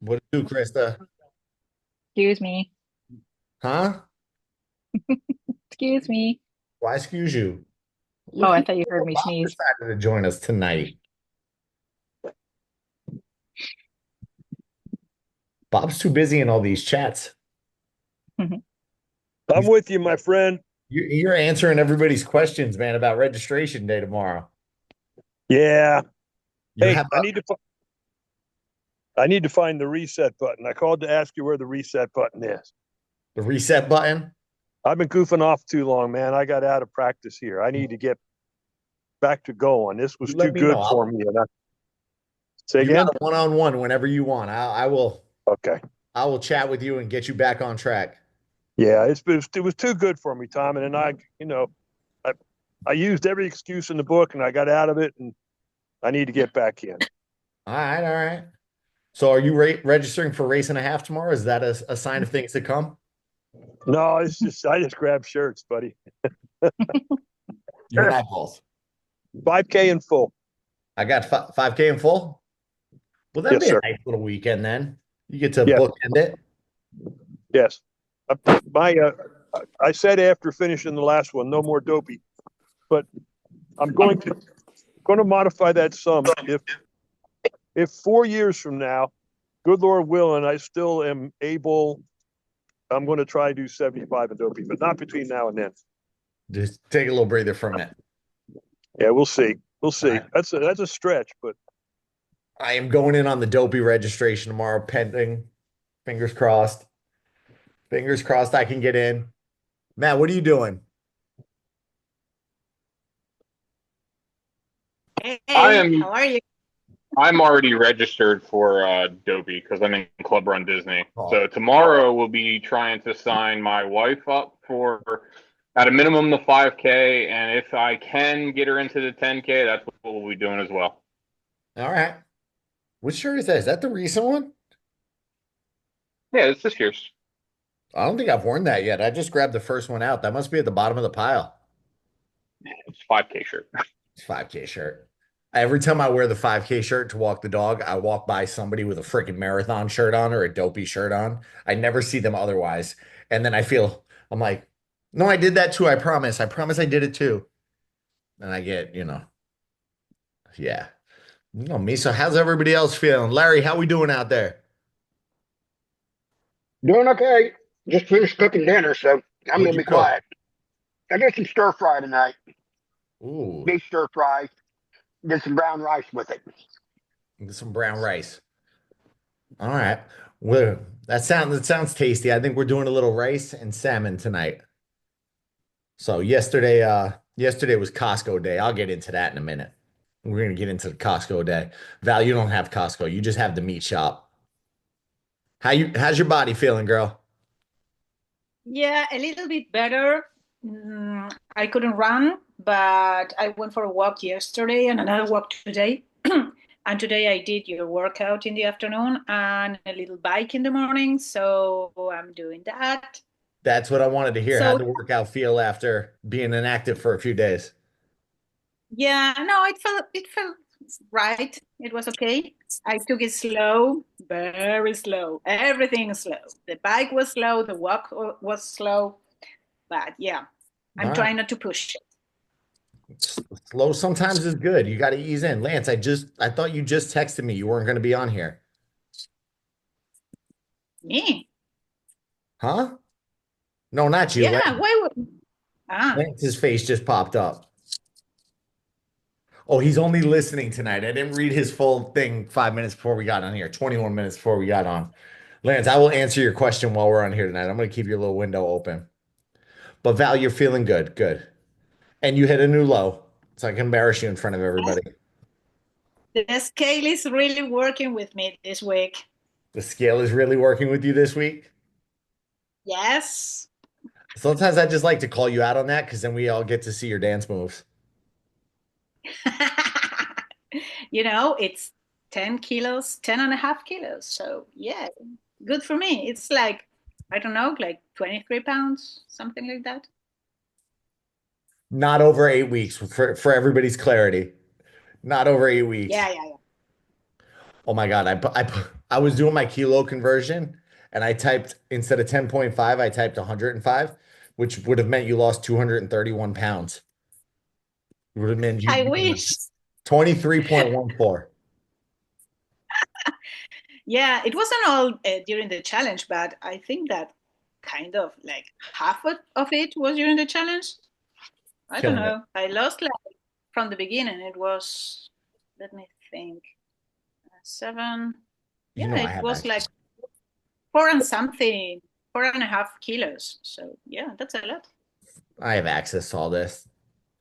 What to do, Krista? Excuse me. Huh? Excuse me. Why excuse you? Oh, Look I who thought you heard me Bob sneeze. decided to join us tonight. Bob's too busy in all these chats. I'm He's with you, my friend. you're answering everybody's questions, man, about registration day tomorrow. Yeah. You Hey, have I need to find the reset button. I called to ask you where the reset button is. the reset button. I've been goofing off too long, man. I got out of practice here. I need to get back to going. This You was too let me know. good for me. Say You got again? a one-on-one whenever you want. I will Okay. I will chat with you and get you back on track. Yeah, it was too good for me, Tom. And then I I used every excuse in the book and I got out of it and I need to get back in. All right, all right. So are you registering for race and a half tomorrow? Is that a sign of things to come? No, I just grabbed shirts, buddy. You and I both. 5K in full. I got 5K in full. Well, that'd Yes, be a sir. nice little weekend then. You get to Yes, bookend it. yes. My I said after finishing the last one, no more dopey. But I'm going to modify that some. If 4 years from now, good Lord willing, I still am able, I'm going to try to do 75 in dopey, but not between now and then. Just take a little breather from it. Yeah, we'll see. We'll see. I, That's a stretch, but I am going in on the dopey registration tomorrow, pending. Fingers crossed. Fingers crossed I can get in. Matt, what are you doing? I Hey, am how are you? I'm already registered for Dopey because I'm in Club Run Disney. Oh, So tomorrow we'll be trying to sign my wife up for at a minimum the 5K, and if I can get her into the 10K, that's what we'll be doing as well. all right. Which shirt is that? Is that the recent one? Yeah, it's this year's. I don't think I've worn that yet. I just grabbed the first one out. That must be at the bottom of the pile. It's 5K shirt. It's 5K shirt. Every time I wear the 5K shirt to walk the dog, I walk by somebody with a freaking marathon shirt on or a dopey shirt on. I never see them otherwise. And then I'm like, no, I did that too. I promise. I promise I did it too. And I get, yeah. You know me. So how's everybody else feeling? Larry, how we doing out there? Doing okay. Just finished cooking dinner, so I'm What'd gonna you be cook? quiet. I did some stir fry tonight. Ooh, Beef stir fry. Did some brown rice with it. some brown rice. All right. Well, that sounds tasty. I think we're doing a little rice and salmon tonight. So yesterday was Costco day. I'll get into that in a minute. We're gonna get into the Costco day. Val, you don't have Costco. You just have the meat shop. How's your body feeling, girl? Yeah, a little bit better. I couldn't run, but I went for a walk yesterday and another walk today. And today I did your workout in the afternoon and a little bike in the morning. So I'm doing that. That's what I wanted to hear. How'd So the workout feel after being inactive for a few days? yeah, no, it felt right. It was okay. I took it slow, very slow. Everything is slow. The bike was slow, the walk was slow, but yeah, All I'm right. trying not to push it. Slow sometimes is good. You got to ease in. Lance, I thought you just texted me you weren't going to be on here. Me? Huh? No, not you. Yeah, why would Lance's face just popped up. Oh, he's only listening tonight. I didn't read his full thing 5 minutes before we got on here, 21 minutes before we got on. Lance, I will answer your question while we're on here tonight. I'm going to keep your little window open. But Val, you're feeling good. Good. And you hit a new low. So I can embarrass you in front of everybody. the scale is really working with me this week. The scale is really working with you this week. Yes. Sometimes I just like to call you out on that because then we all get to see your dance moves. It's 10 kilos, 10 and a half kilos. So yeah, good for me. It's like, I don't know, like 23 pounds, something like that. Not over 8 weeks for everybody's clarity. Not over 8 weeks. Yeah, yeah, yeah. Oh my God. I was doing my kilo conversion and I typed instead of 10.5, I typed 105, which would have meant you lost 231 pounds. It would have meant I you wish. 23.14. Yeah, it wasn't all during the challenge, but I think that kind of like half of it was during the challenge. I don't Killing it. know. I lost like from the beginning. It was, let me think, 7. You Yeah, know I it have was like access. 4.5 kilos. So yeah, that's a lot. I have access to all this.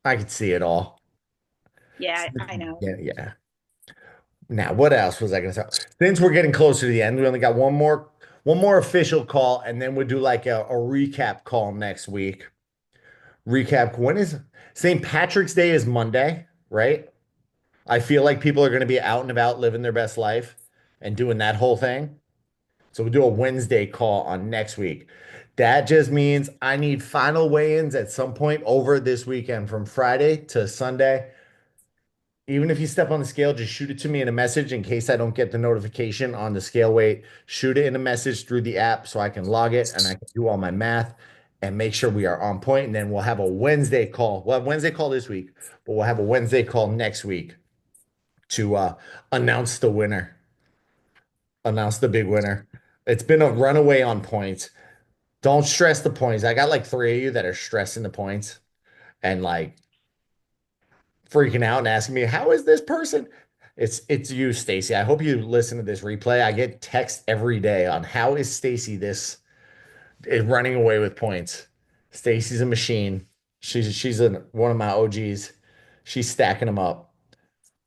I could see it all. Yeah, I know. Yeah, yeah. Now, what else was I gonna say? Since we're getting closer to the end, we only got one more official call, and then we'll do like a recap call next week. Recap. When is St. Patrick's Day is Monday, right? I feel like people are going to be out and about living their best life and doing that whole thing. So we'll do a Wednesday call on next week. That just means I need final weigh-ins at some point over this weekend from Friday to Sunday. Even if you step on the scale, just shoot it to me in a message in case I don't get the notification on the scale weight. Shoot it in a message through the app so I can log it and I can do all my math and make sure we are on point. And then we'll have a Wednesday call. We'll have Wednesday call this week, but we'll have a Wednesday call next week to announce the winner, announce the big winner. It's been a runaway on points. Don't stress the points. I got like three of you that are stressing the points and like freaking out and asking me, how is this person? It's you, Stacy. I hope you listen to this replay. I get text every day on how is Stacy this is running away with points. Stacy's a machine. One of my OGs. She's stacking them up.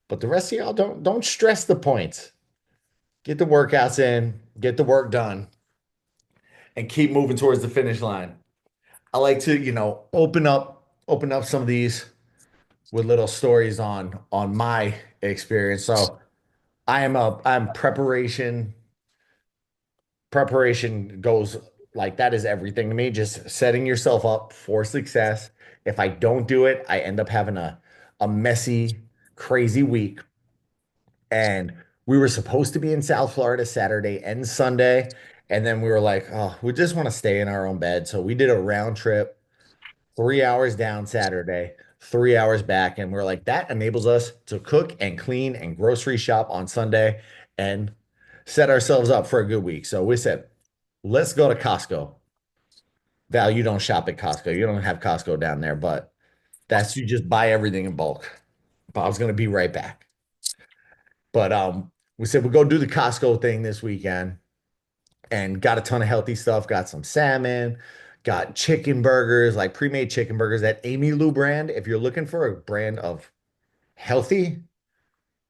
But the rest of y'all don't stress the points. Get the workouts in, get the work done, and keep moving towards the finish line. I like to, open up some of these with little stories on my experience. So I'm preparation goes like that is everything to me. Just setting yourself up for success. If I don't do it, I end up having a messy, crazy week. And we were supposed to be in South Florida Saturday and Sunday. And then we were like, oh, we just want to stay in our own bed. So we did a round trip, 3 hours down Saturday, 3 hours back. And we're like, that enables us to cook and clean and grocery shop on Sunday and set ourselves up for a good week. So we said, let's go to Costco. Val, you don't shop at Costco. You don't have Costco down there, but that's you just buy everything in bulk. But I was gonna be right back. But we said we'll go do the Costco thing this weekend and got a ton of healthy stuff. Got some salmon, got chicken burgers, like pre-made chicken burgers at Amy Lou brand. If you're looking for a brand of healthy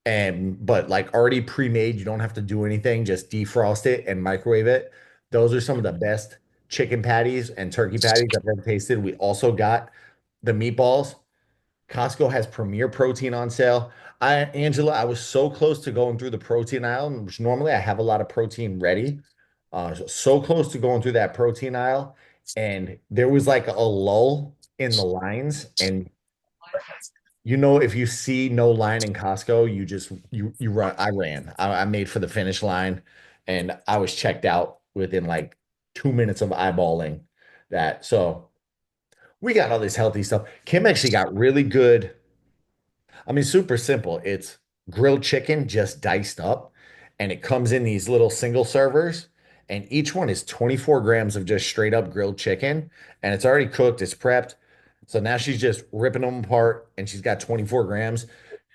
and but like already pre-made, you don't have to do anything, just defrost it and microwave it. Those are some of the best chicken patties and turkey patties I've ever tasted. We also got the meatballs. Costco has Premier Protein on sale. Angela, I was so close to going through the protein aisle, which normally I have a lot of protein ready. So close to going through that protein aisle, and there was like a lull in the lines. And if you see no line in Costco, you run. I ran. I made for the finish line, and I was checked out within like 2 minutes of eyeballing that. So we got all this healthy stuff. Kim actually got really good. I mean, super simple. It's grilled chicken just diced up, and it comes in these little single servers, and each one is 24 grams of just straight up grilled chicken, and it's already cooked, it's prepped. So now she's just ripping them apart, and she's got 24 grams.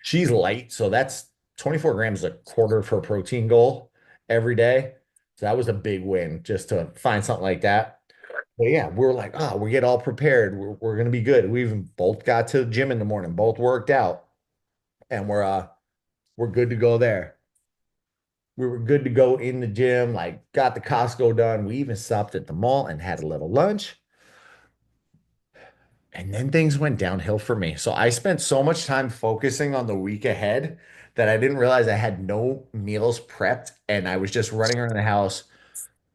She's light, so that's 24 grams, a quarter of her protein goal every day. So that was a big win just to find something like that. But yeah, we're like, oh, we get all prepared. We're gonna be good. We even both got to the gym in the morning, both worked out, and we're good to go there. We were good to go in the gym, like got the Costco done. We even stopped at the mall and had a little lunch. And then things went downhill for me. So I spent so much time focusing on the week ahead that I didn't realize I had no meals prepped and I was just running around the house.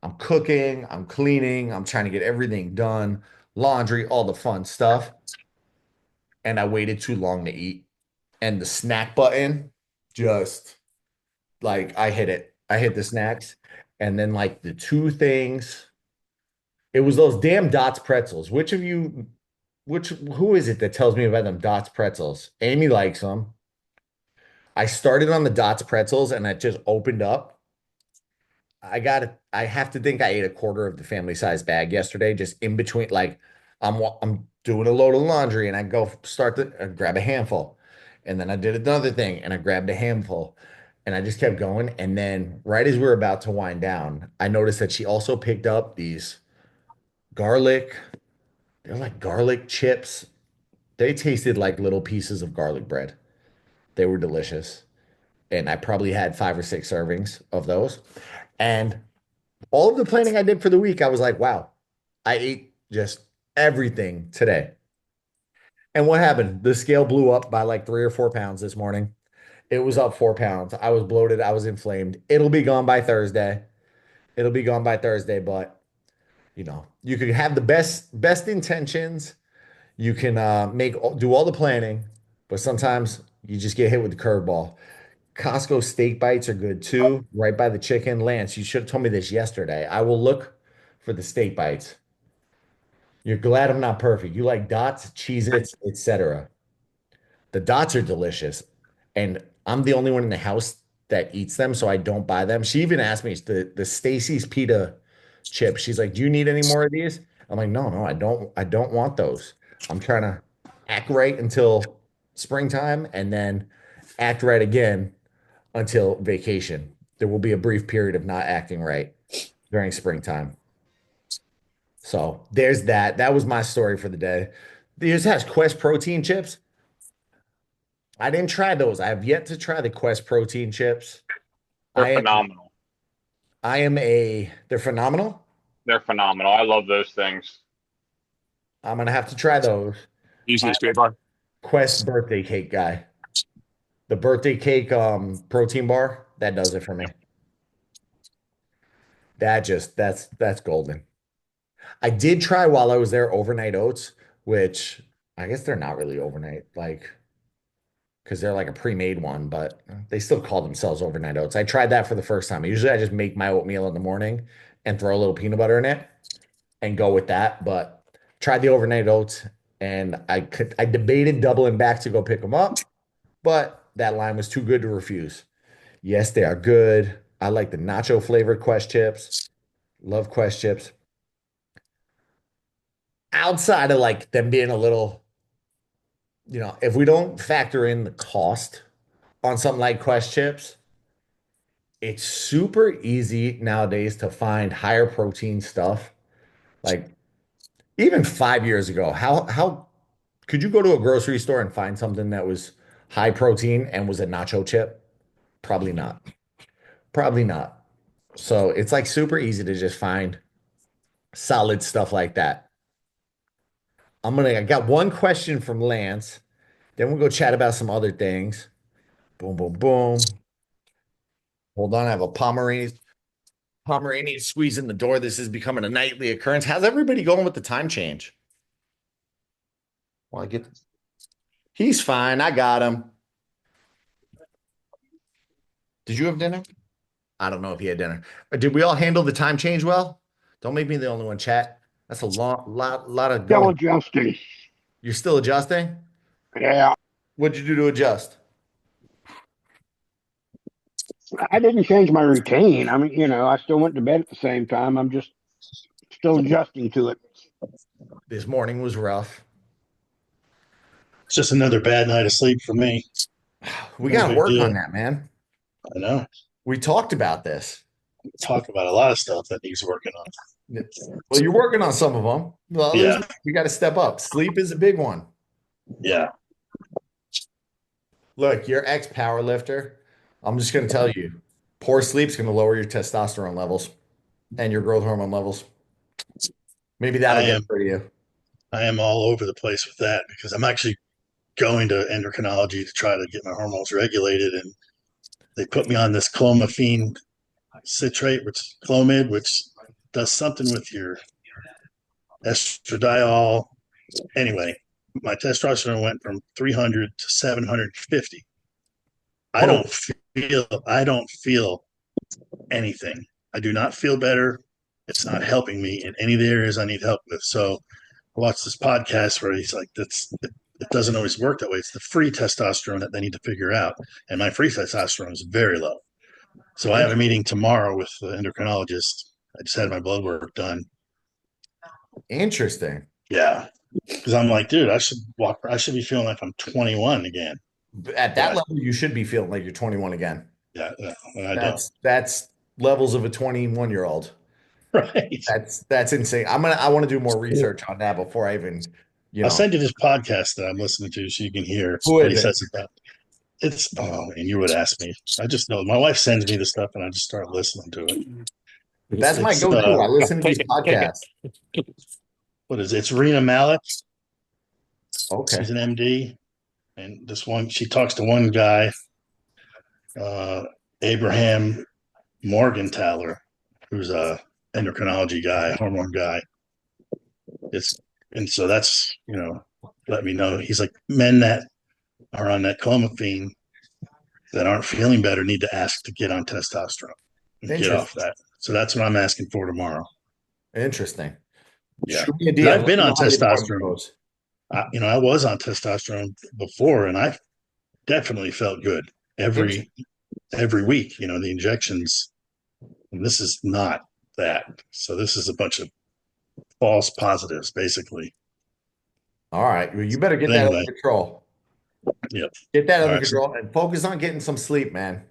I'm cooking, I'm cleaning, I'm trying to get everything done, laundry, all the fun stuff. And I waited too long to eat. And the snack button just like I hit it. I hit the snacks. And then like the two things, it was those damn Dots pretzels. Who is it that tells me about them Dots pretzels? Amy likes them. I started on the Dots pretzels and it just opened up. I have to think I ate a quarter of the family size bag yesterday, just in between. Like I'm doing a load of laundry and I go start to grab a handful. And then I did another thing and I grabbed a handful and I just kept going. And then right as we were about to wind down, I noticed that she also picked up these garlic, they're like garlic chips. They tasted like little pieces of garlic bread. They were delicious. And I probably had 5 or 6 servings of those. And all of the planning I did for the week, I was like, wow, I ate just everything today. And what happened? The scale blew up by like 3 or 4 pounds this morning. It was up 4 pounds. I was bloated. I was inflamed. It'll be gone by Thursday. It'll be gone by Thursday, but you could have the best intentions. You can do all the planning, but sometimes you just get hit with the curveball. Costco steak bites are good too, right by the chicken. Lance, you should have told me this yesterday. I will look for the steak bites. You're glad I'm not perfect. You like Dots, Cheez-Its, etc. The Dots are delicious, and I'm the only one in the house that eats them, so I don't buy them. She even asked me the Stacy's pita chips. She's like, "Do you need any more of these?" I'm like, "No, no, I don't. I don't want those. I'm trying to act right until springtime, and then act right again until vacation. There will be a brief period of not acting right during springtime." So there's that. That was my story for the day. This has Quest protein chips. I didn't try those. I have yet to try the Quest protein chips. They're I am phenomenal. they're phenomenal. They're phenomenal. I love those things. I'm gonna have to try those. Easy I'm as straight bar. Quest birthday cake guy. The birthday cake protein bar, that does it for me. That's golden. I did try while I was there overnight oats, which I guess they're not really overnight, like because they're like a pre-made one, but they still call themselves overnight oats. I tried that for the first time. Usually I just make my oatmeal in the morning and throw a little peanut butter in it and go with that. But tried the overnight oats and I debated doubling back to go pick them up, but that line was too good to refuse. Yes, they are good. I like the nacho flavored Quest chips. Love Quest chips. Outside of like them being a little, if we don't factor in the cost on something like Quest chips, it's super easy nowadays to find higher protein stuff. Like even 5 years ago, how could you go to a grocery store and find something that was high protein and was a nacho chip? Probably not. Probably not. So it's like super easy to just find solid stuff like that. I got one question from Lance. Then we'll go chat about some other things. Boom, boom, boom. Hold on, I have a Pomeranian squeezing the door. This is becoming a nightly occurrence. How's everybody going with the time change? Well, he's fine. I got him. Did you have dinner? I don't know if he had dinner. Did we all handle the time change well? Don't make me the only one, chat. That's a lot of Still going. adjusting. You're still adjusting? Yeah. What'd you do to adjust? I didn't change my routine. I mean, I still went to bed at the same time. I'm just still adjusting to it. This morning was rough. It's just another bad night of sleep for me. We No got to big work deal. on that, man. I know. We talked about this. Talk about a lot of stuff that needs working on. Well, you're working on some of them. Well, Yeah. we got to step up. Sleep is a big one. Yeah. Look, you're ex-power lifter. I'm just going to tell you, poor sleep's going to lower your testosterone levels and your growth hormone levels. Maybe that'll get for you. I am all over the place with that because I'm actually going to endocrinology to try to get my hormones regulated, and they put me on this clomiphene citrate, which Clomid, which does something with your estradiol. Anyway, my testosterone went from 300 to 750. I don't feel anything. I do not feel better. It's not helping me in any of the areas I need help with. So I watched this podcast where he's like, it doesn't always work that way. It's the free testosterone that they need to figure out. And my free testosterone is very low. So I have a meeting tomorrow with the endocrinologist. I just had my blood work done. Interesting. Yeah. Because I'm like, dude, I should be feeling like I'm 21 again. At that level, you should be feeling like you're 21 again. Yeah, and I don't. That's levels of a 21-year-old. Right. That's insane. I want to do more research on that before I even, I'll send you this podcast that I'm listening to so you can hear what he says about it's. Oh, and you would ask me. I just know my wife sends me the stuff and I just start listening to it. That's my go-to. I listen to these podcasts. What is it? It's Rena Malik. Okay. She's an MD. And she talks to one guy, Abraham Morgentaler, who's a endocrinology guy, hormone guy. So that's, let me know. He's like, men that are on that clomiphene that aren't feeling better need to ask to get on testosterone and get off that. So that's what I'm asking for tomorrow. Interesting. Yeah. I've been on testosterone. I was on testosterone before, and I definitely felt good every week. The injections, and this is not that. So this is a bunch of false positives, basically. All right, well, you better get that under control. Yep. Get that under control and focus on getting some sleep, man.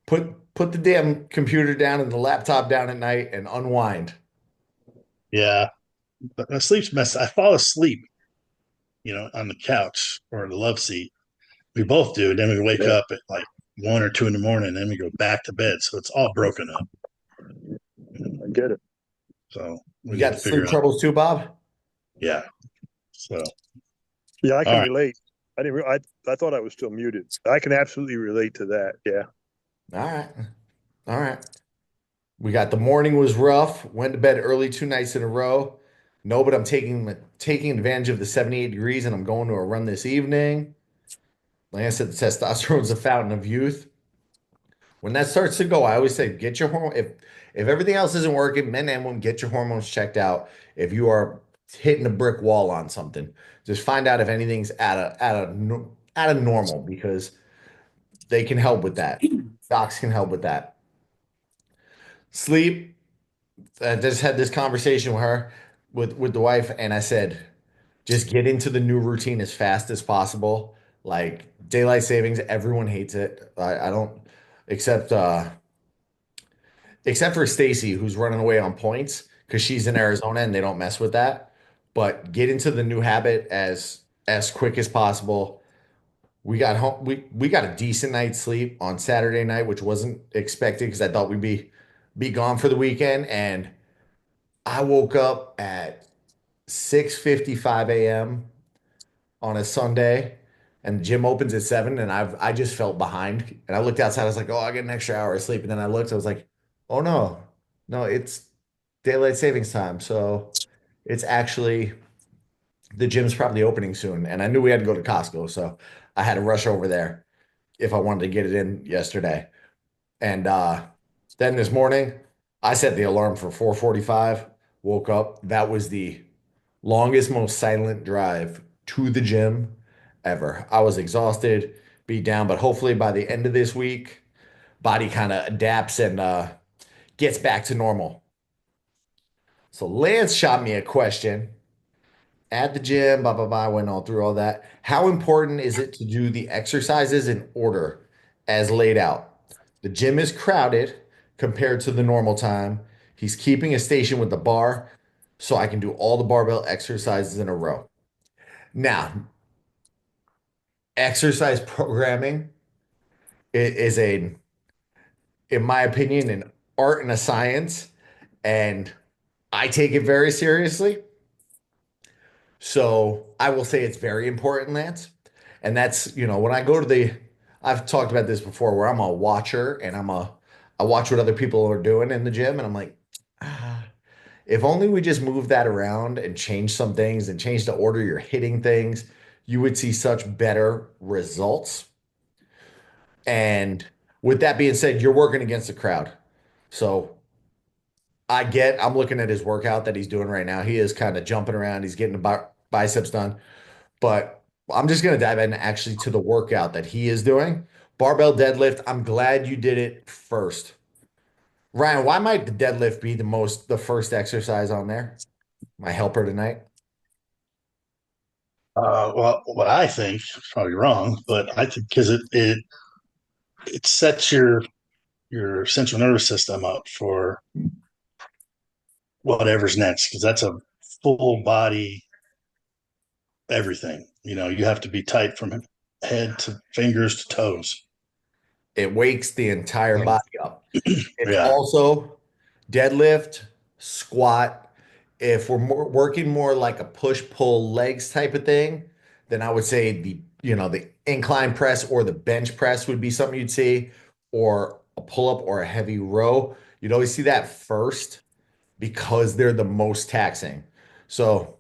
Put the damn computer down and the laptop down at night and unwind. Yeah. But my sleep's messed. I fall asleep, on the couch or the love seat. We both do. And then we wake up at like 1 or 2 in the morning, and then we go back to bed. So it's all broken up. I get it. So you got sleep troubles too, Bob? Yeah. So. Yeah, I can relate. I thought I was still muted. I can absolutely relate to that. Yeah. All right. We got the morning was rough. Went to bed early 2 nights in a row. No, but I'm taking advantage of the 78 degrees, and I'm going to a run this evening. Like I said, the testosterone is a fountain of youth. When that starts to go, I always say, get your hormone. If everything else isn't working, men and women, get your hormones checked out. If you are hitting a brick wall on something, just find out if anything's out of normal, because they can help with that. Docs can help with that. Sleep. I just had this conversation with her, with the wife, and I said, just get into the new routine as fast as possible. Like daylight savings, everyone hates it. I don't, except for Stacy, who's running away on points because she's in Arizona and they don't mess with that. But get into the new habit as quick as possible. We got home. We got a decent night's sleep on Saturday night, which wasn't expected because I thought we'd be gone for the weekend. And I woke up at 6:55 a.m. on a Sunday, and the gym opens at 7, and I just felt behind. And I looked outside, I was like, oh, I get an extra hour of sleep. And then I looked, I was like, oh no, it's daylight savings time. So it's actually, the gym's probably opening soon. And I knew we had to go to Costco, so I had to rush over there if I wanted to get it in yesterday. And then this morning, I set the alarm for 4:45, woke up. That was the longest, most silent drive to the gym ever. I was exhausted, beat down, but hopefully by the end of this week, body kind of adapts and gets back to normal. So Lance shot me a question at the gym, blah, blah, blah. I went all through all that. How important is it to do the exercises in order as laid out? The gym is crowded compared to the normal time. He's keeping a station with the bar so I can do all the barbell exercises in a row. Now, exercise programming is in my opinion, an art and a science, and I take it very seriously. So I will say it's very important, Lance. And that's, when I go to I've talked about this before, where I'm a watcher and I watch what other people are doing in the gym, and I'm like, if only we just move that around and change some things and change the order you're hitting things, you would see such better results. And With that being said, you're working against the crowd. So I'm looking at his workout that he's doing right now. He is kind of jumping around. He's getting the biceps done. But I'm just going to dive in actually to the workout that he is doing. Barbell deadlift. I'm glad you did it first. Ryan, why might the deadlift be the first exercise on there? My helper tonight. Well, what I think is probably wrong, but I think because it sets your central nervous system up for whatever's next, because that's a full body everything. You have to be tight from head to fingers to toes. It wakes the entire body up. It's Yeah. also deadlift, squat. If we're working more like a push-pull legs type of thing, then I would say the incline press or the bench press would be something you'd see, or a pull-up or a heavy row. You'd always see that first because they're the most taxing. So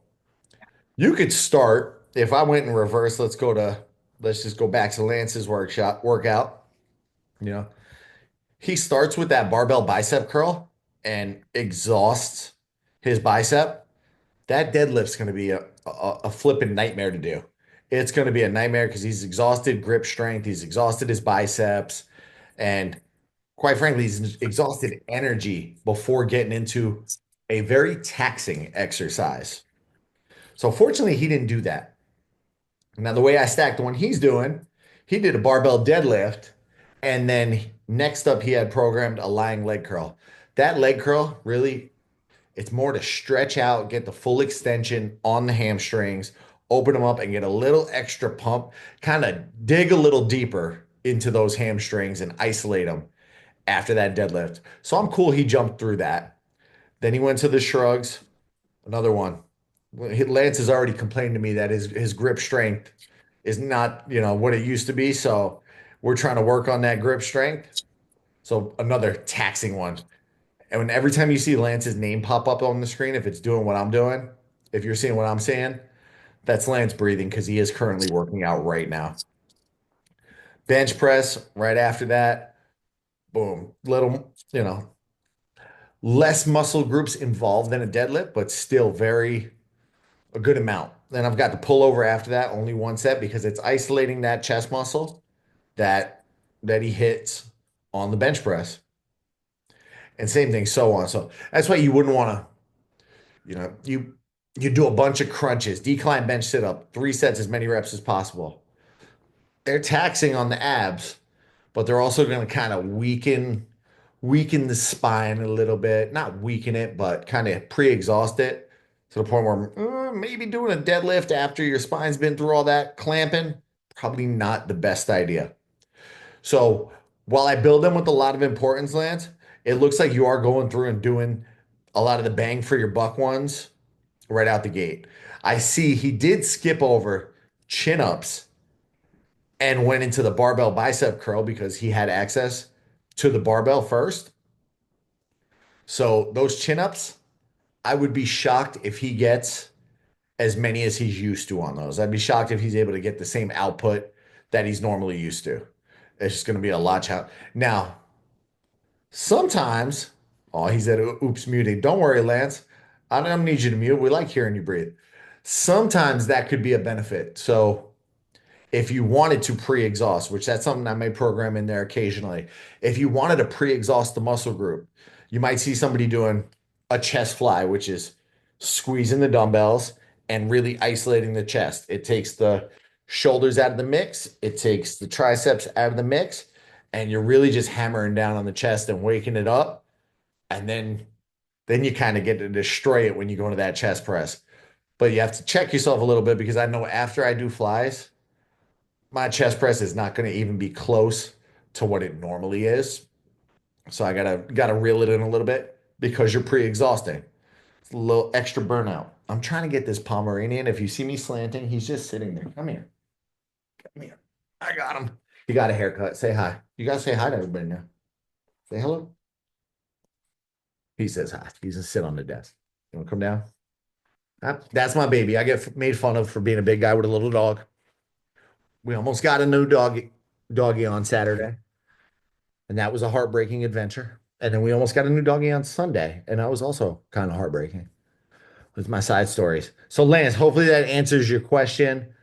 you could start, if I went in reverse, let's just go back to Lance's workout. You know, he starts with that barbell bicep curl and exhausts his bicep. That deadlift's going to be a flipping nightmare to do. It's going to be a nightmare because he's exhausted grip strength, he's exhausted his biceps, and quite frankly, he's exhausted energy before getting into a very taxing exercise. So fortunately, he didn't do that. Now, the way I stacked the one he's doing, he did a barbell deadlift, and then next up, he had programmed a lying leg curl. That leg curl really, it's more to stretch out, get the full extension on the hamstrings, open them up, and get a little extra pump, kind of dig a little deeper into those hamstrings and isolate them after that deadlift. So I'm cool he jumped through that. Then he went to the shrugs, another one. Lance has already complained to me that his grip strength is not, what it used to be. So we're trying to work on that grip strength. So another taxing one. And every time you see Lance's name pop up on the screen, if it's doing what I'm doing, if you're seeing what I'm saying, that's Lance breathing because he is currently working out right now. Bench press right after that. Boom. Little, less muscle groups involved than a deadlift, but still a good amount. Then I've got the pullover after that, only one set because it's isolating that chest muscle that he hits on the bench press. And same thing, so on. So that's why you wouldn't want to, you do a bunch of crunches, decline bench sit up, 3 sets, as many reps as possible. They're taxing on the abs, but they're also going to kind of weaken the spine a little bit, not weaken it, but kind of pre-exhaust it to the point where maybe doing a deadlift after your spine's been through all that clamping, probably not the best idea. So while I build them with a lot of importance, Lance, it looks like you are going through and doing a lot of the bang for your buck ones right out the gate. I see he did skip over chin ups and went into the barbell bicep curl because he had access to the barbell first. So those chin ups, I would be shocked if he gets as many as he's used to on those. I'd be shocked if he's able to get the same output that he's normally used to. It's just going to be a lot challenge. Now, sometimes, oh, he said, oops, muting. Don't worry, Lance. I don't need you to mute. We like hearing you breathe. Sometimes that could be a benefit. So if you wanted to pre-exhaust, which that's something I may program in there occasionally, if you wanted to pre-exhaust the muscle group, you might see somebody doing a chest fly, which is squeezing the dumbbells and really isolating the chest. It takes the shoulders out of the mix. It takes the triceps out of the mix. And you're really just hammering down on the chest and waking it up. And then you kind of get to destroy it when you go into that chest press. But you have to check yourself a little bit because I know after I do flies, my chest press is not going to even be close to what it normally is. So I gotta reel it in a little bit because you're pre-exhausting. It's a little extra burnout. I'm trying to get this Pomeranian. If you see me slanting, he's just sitting there. Come here. Come here. I got him. He got a haircut. Say hi. You gotta say hi to everybody now. Say hello. He says hi. He's gonna sit on the desk. You wanna come down? That's my baby. I get made fun of for being a big guy with a little dog. We almost got a new doggy on Saturday. and that was a heartbreaking adventure. And then we almost got a new doggy on Sunday, and that was also kind of heartbreaking with my side stories. So, Lance, hopefully that answers your question,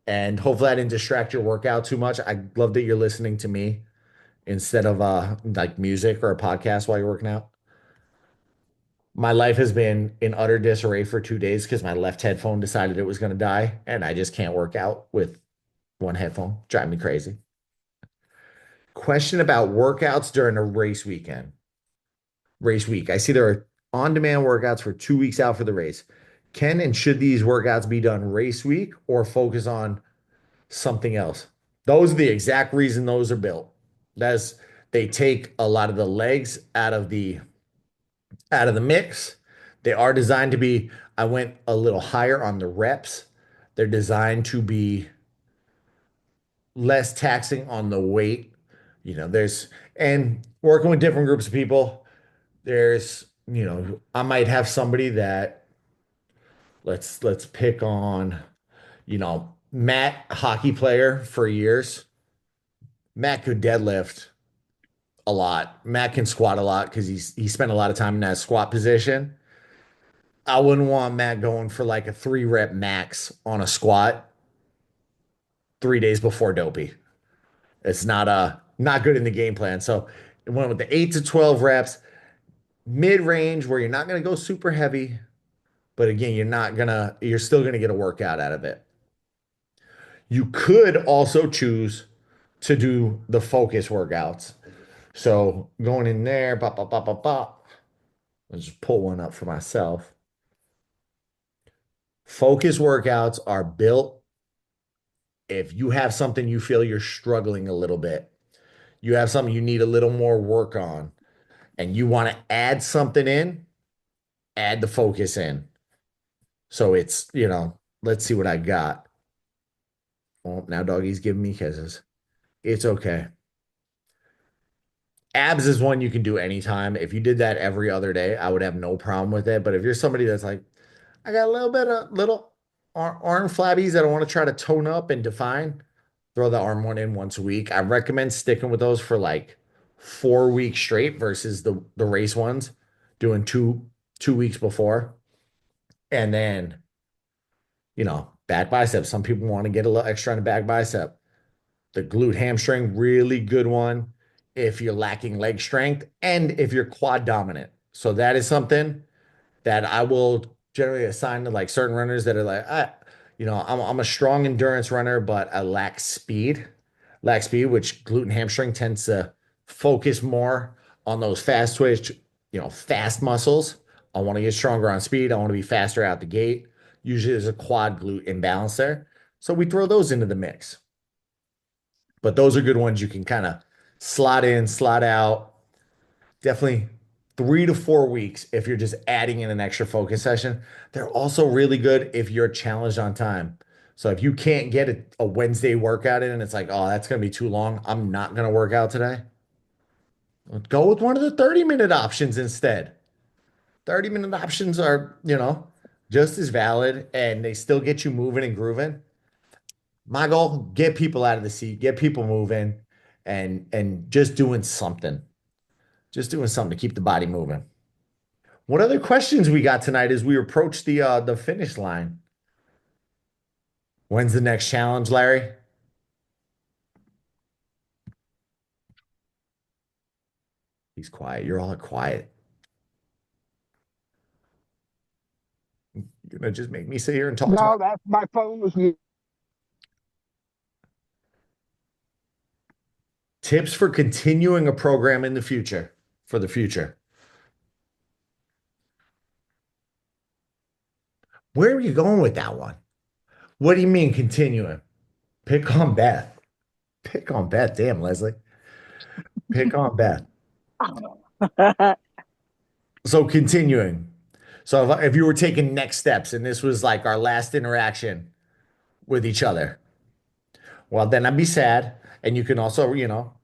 and hopefully I didn't distract your workout too much. I love that you're listening to me instead of like music or a podcast while you're working out. My life has been in utter disarray for 2 days because my left headphone decided it was going to die, and I just can't work out with one headphone. Drive me crazy. Question about workouts during a race weekend. Race week. I see there are on-demand workouts for 2 weeks out for the race. Can and should these workouts be done race week or focus on something else? Those are the exact reason those are built. That's they take a lot of the legs out of the mix. They are designed to be, I went a little higher on the reps. They're designed to be less taxing on the weight. And working with different groups of people, I might have somebody that let's pick on, Matt, hockey player for years. Matt could deadlift a lot. Matt can squat a lot because he spent a lot of time in that squat position. I wouldn't want Matt going for like a 3 rep max on a squat 3 days before dopey. It's not good in the game plan. So it went with the 8 to 12 reps, mid range where you're not going to go super heavy, but again, you're still gonna get a workout out of it. You could also choose to do the focus workouts. So going in there, bop, bop, bop, bop, bop. Let's just pull one up for myself. Focus workouts are built if you have something you feel you're struggling a little bit, you have something you need a little more work on, and you want to add something in, add the focus in. So let's see what I got. Oh, now doggy's giving me kisses. It's okay. Abs is one you can do anytime. If you did that every other day, I would have no problem with it. But if you're somebody that's like, I got a little bit of little arm flabbies that I want to try to tone up and define, throw the arm one in once a week. I recommend sticking with those for like 4 weeks straight versus the race ones, doing two weeks before. And then, back bicep. Some people want to get a little extra on the back bicep. The glute hamstring, really good one if you're lacking leg strength and if you're quad dominant. So that is something that I will generally assign to like certain runners that are like, I'm a strong endurance runner, but I lack speed, which glute and hamstring tends to focus more on those fast twitch, fast muscles. I want to get stronger on speed. I want to be faster out the gate. Usually there's a quad glute imbalance there. So we throw those into the mix. But those are good ones you can kind of slot in, slot out. Definitely 3 to 4 weeks if you're just adding in an extra focus session. They're also really good if you're challenged on time. So if you can't get a Wednesday workout in and it's like, oh, that's going to be too long, I'm not going to work out today. Go with one of the 30-minute options instead. 30-minute options are, just as valid and they still get you moving and grooving. My goal, get people out of the seat, get people moving and just doing something. Just doing something to keep the body moving. What other questions we got tonight as we approach the finish line? When's the next challenge, Larry? He's quiet. You're all quiet. You're gonna just make me sit here and talk to No, that's my phone was muted. tips for continuing a program in the future, for the future. Where are you going with that one? What do you mean continuing? Pick on Beth. Pick on Beth. Damn, Leslie. Pick on Beth. So continuing. So if you were taking next steps and this was like our last interaction with each other, well, then I'd be sad. And you can also,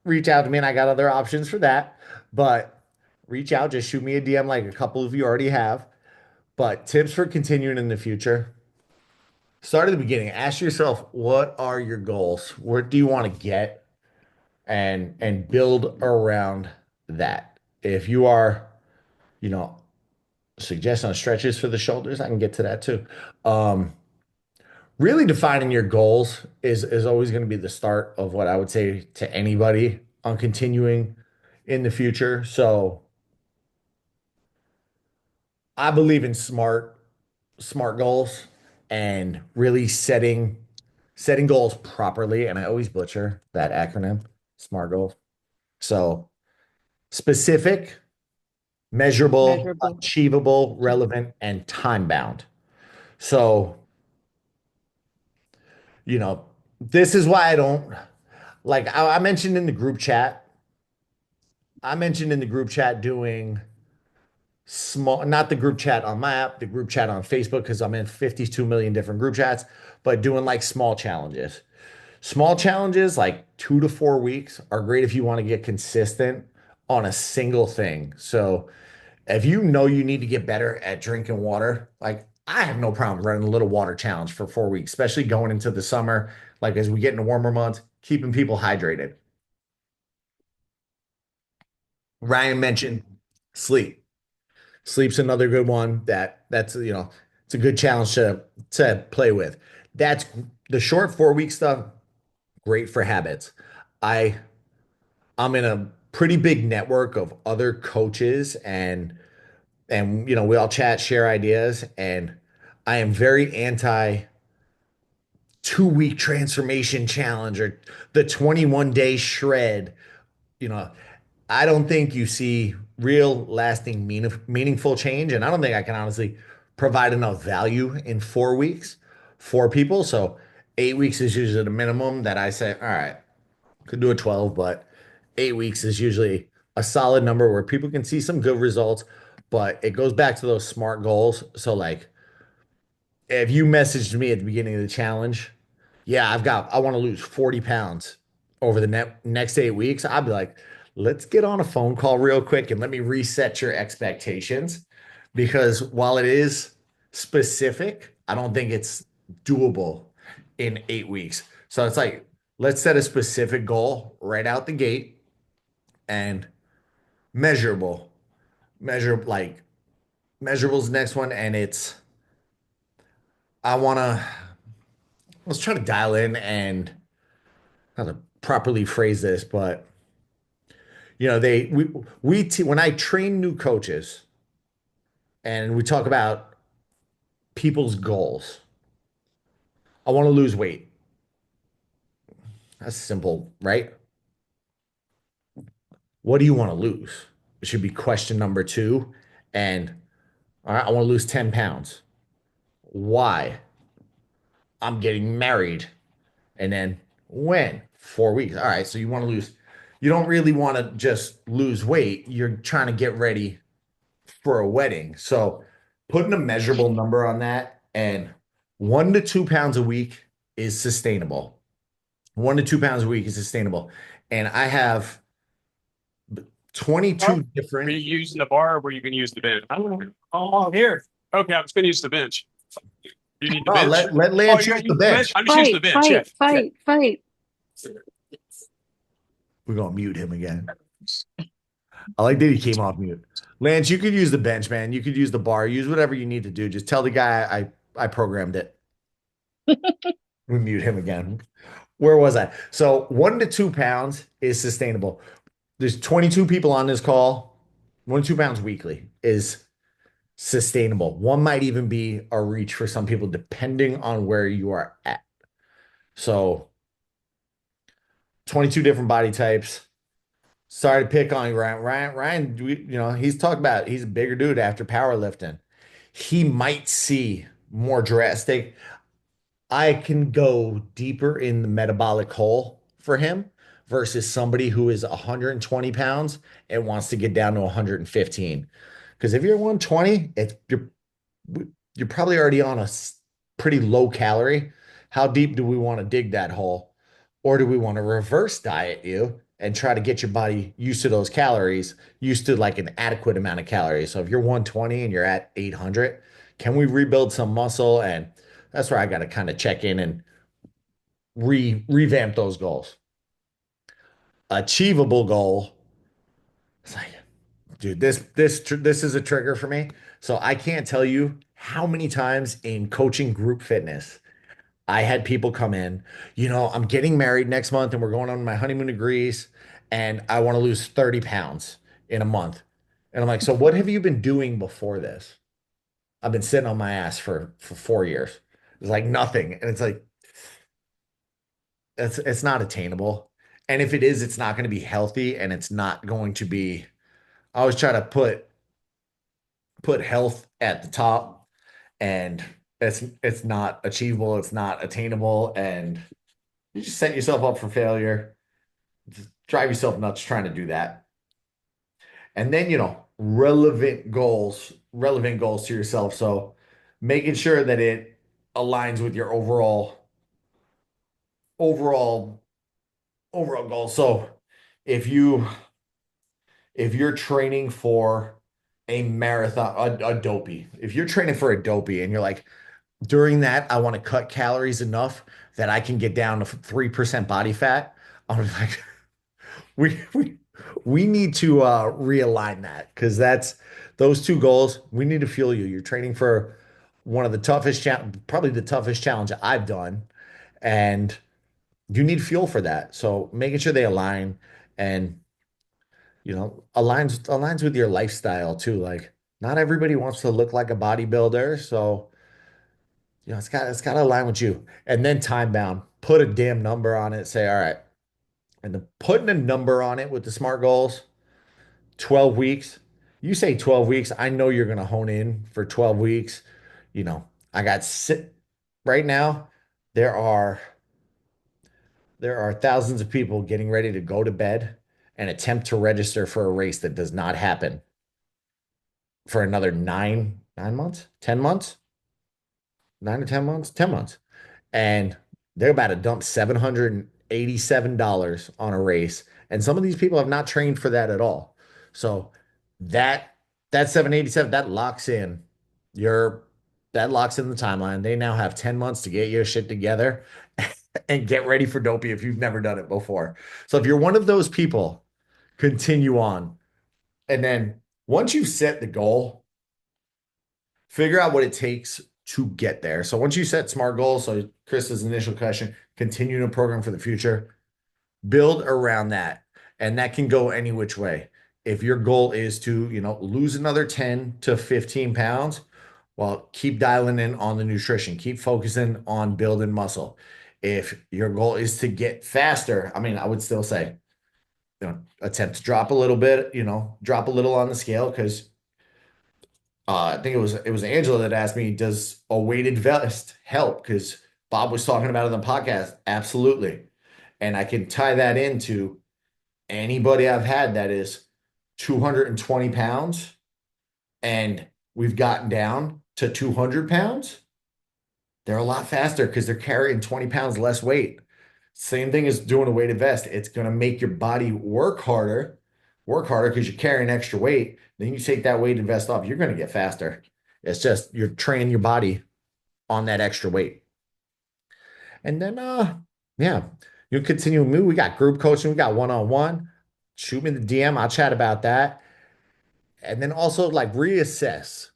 reach out to me and I got other options for that. But reach out, just shoot me a DM like a couple of you already have. But tips for continuing in the future. Start at the beginning. Ask yourself, what are your goals? Where do you want to get? and build around that. If you are, you know, suggesting stretches for the shoulders, I can get to that too. Um, really defining your goals is always going to be the start of what I would say to anybody on continuing in the future. So I believe in smart goals and really setting goals properly. And I always butcher that acronym, SMART goals. So specific, measurable, Measurable. achievable, relevant, and time bound. So, this is why I don't like I mentioned in the group chat. I mentioned in the group chat doing small, not the group chat on my app, the group chat on Facebook, because I'm in 52 million different group chats, but doing like small challenges. Small challenges, like 2 to 4 weeks, are great if you want to get consistent on a single thing. So if you know you need to get better at drinking water, like I have no problem running a little water challenge for 4 weeks, especially going into the summer, like as we get into warmer months, keeping people hydrated. Ryan mentioned sleep. Sleep's another good one that's it's a good challenge to play with. That's the short 4 week stuff, great for habits. I I'm in a pretty big network of other coaches and we all chat, share ideas, and I am very anti 2 week transformation challenge or the 21-day shred. You know, I don't think you see real lasting meaningful change. And I don't think I can honestly provide enough value in 4 weeks for people. So 8 weeks is usually the minimum that I say, all right, could do a 12, but 8 weeks is usually a solid number where people can see some good results. But it goes back to those smart goals. So like if you messaged me at the beginning of the challenge, yeah, I want to lose 40 pounds over the next 8 weeks. I'd be like, let's get on a phone call real quick and let me reset your expectations. Because while it is specific, I don't think it's doable in 8 weeks. So it's like, let's set a specific goal right out the gate and measurable. Measurable's the next one. And I want to, let's try to dial in and how to properly phrase this, but when I train new coaches and we talk about people's goals, I want to lose weight. That's simple, right? What do you want to lose? It should be question number two. And all right, I want to lose 10 pounds. Why? I'm getting married. And then when? 4 weeks. All right, so you don't really want to just lose weight. You're trying to get ready for a wedding. So putting a measurable number on that and 1 to 2 pounds a week is sustainable. 1 to 2 pounds a week is sustainable. And I have 22 Were different. you using the bar or were you going to use the bench? I don't know. Oh, here. Okay, I was going to use the bench. You need the Oh, bench? let Lance you use gotta the bench. I'm just using the bench. Yeah. Fight. We're gonna mute him again. I like that he came off mute. Lance, you could use the bench, man. You could use the bar. Use whatever you need to do. Just tell the guy I programmed it. We mute him again. Where was I? So 1 to 2 pounds is sustainable. There's 22 people on this call. 1 to 2 pounds weekly is sustainable. One might even be a reach for some people, depending on where you are at. So 22 different body types. Sorry to pick on you, Ryan. Ryan, he's talked about he's a bigger dude after powerlifting. He might see more drastic. I can go deeper in the metabolic hole for him versus somebody who is 120 pounds and wants to get down to 115. Because if you're 120, you're probably already on a pretty low calorie. How deep do we want to dig that hole? Or do we want to reverse diet you and try to get your body used to those calories, used to like an adequate amount of calories? So if you're 120 and you're at 800, can we rebuild some muscle? And that's where I got to kind of check in and revamp those goals. achievable goal. It's like, dude, this is a trigger for me. So I can't tell you how many times in coaching group fitness I had people come in, I'm getting married next month and we're going on my honeymoon to Greece and I want to lose 30 pounds in a month. And I'm like, so what have you been doing before this? I've been sitting on my ass for 4 years. It's like nothing. And it's like, it's not attainable. And if it is, it's not going to be healthy and it's not going to be, I always try to put health at the top and it's not achievable, it's not attainable, and you just set yourself up for failure. Just drive yourself nuts trying to do that. And then, relevant goals to yourself. So making sure that it aligns with your overall, overall goal. So if you if you're training for a marathon, a dopey, if you're training for a dopey and you're like, during that, I want to cut calories enough that I can get down to 3% body fat. I'm like, we we need to realign that because that's those two goals. We need to fuel you. You're training for one of the probably the toughest challenge I've done, and you need fuel for that. So making sure they align and aligns with your lifestyle too. Like not everybody wants to look like a bodybuilder, so it's got to align with you. And then time bound. Put a damn number on it. Say, all right. And then putting a number on it with the SMART goals, 12 weeks. You say 12 weeks, I know you're going to hone in for 12 weeks. I got sit right now. There are thousands of people getting ready to go to bed and attempt to register for a race that does not happen for another 9 months, 10 months, 9 or 10 months, 10 months. And they're about to dump $787 on a race. And some of these people have not trained for that at all. So that 787, your that locks in the timeline. They now have 10 months to get your shit together and get ready for dopey if you've never done it before. So if you're one of those people, continue on. And then once you set the goal, figure out what it takes to get there. So once you set SMART goals, so Chris's initial question, continue to program for the future, build around that. And that can go any which way. If your goal is to, lose another 10 to 15 pounds, well, keep dialing in on the nutrition, keep focusing on building muscle. If your goal is to get faster, I would still say, attempt to drop a little bit, drop a little on the scale because I think it was Angela that asked me, does a weighted vest help? Because Bob was talking about it on the podcast. Absolutely. And I can tie that into anybody I've had that is 220 pounds and we've gotten down to 200 pounds. They're a lot faster because they're carrying 20 pounds less weight. Same thing as doing a weighted vest. It's going to make your body work harder because you're carrying extra weight. Then you take that weighted vest off, you're going to get faster. It's just you're training your body on that extra weight. And then, yeah, you continue to move. We got group coaching, we got one-on-one. Shoot me the DM. I'll chat about that. And then also like reassess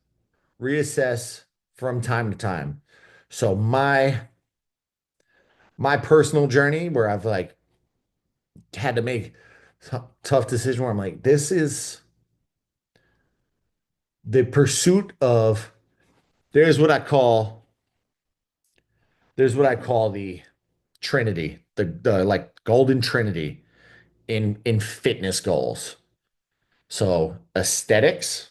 from time to time. So my personal journey where I've like had to make tough decision where I'm like, this is the pursuit of there's what I call the Trinity, the like golden Trinity in fitness goals. So aesthetics,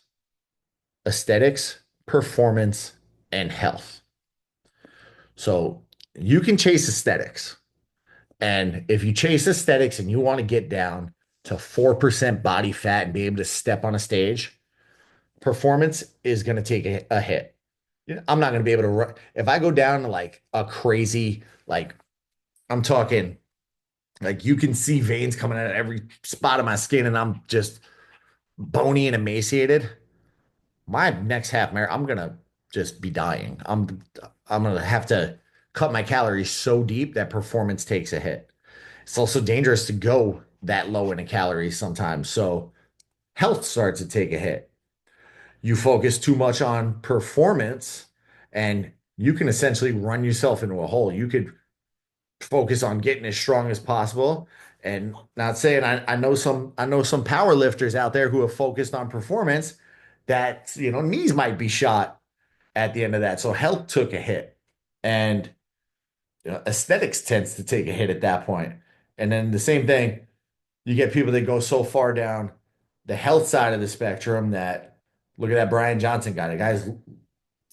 performance, and health. So you can chase aesthetics. And if you chase aesthetics and you want to get down to 4% body fat and be able to step on a stage, performance is going to take a hit. I'm not going to be able to run. If I go down to like a crazy, like I'm talking like you can see veins coming out of every spot of my skin and I'm just bony and emaciated. My next half marathon, I'm going to just be dying. I'm going to have to cut my calories so deep that performance takes a hit. It's also dangerous to go that low in a calories sometimes. So health starts to take a hit. You focus too much on performance and you can essentially run yourself into a hole. You could focus on getting as strong as possible. And not saying I know some power lifters out there who have focused on performance that, knees might be shot at the end of that. So health took a hit. And aesthetics tends to take a hit at that point. And then the same thing, you get people that go so far down the health side of the spectrum that look at that Brian Johnson guy. The guy's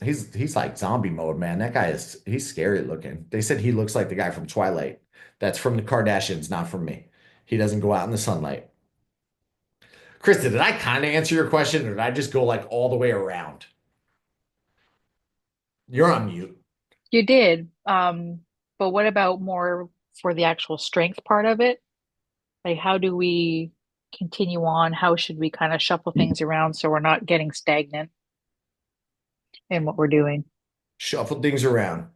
he's like zombie mode, man. That guy he's scary looking. They said he looks like the guy from Twilight. That's from the Kardashians, not from me. He doesn't go out in the sunlight. Krista, did I kind of answer your question or did I just go like all the way around? You're on mute. You did. But what about more for the actual strength part of it? Like, how do we continue on? How should we kind of shuffle things around so we're not getting stagnant in what we're doing? Shuffle things around.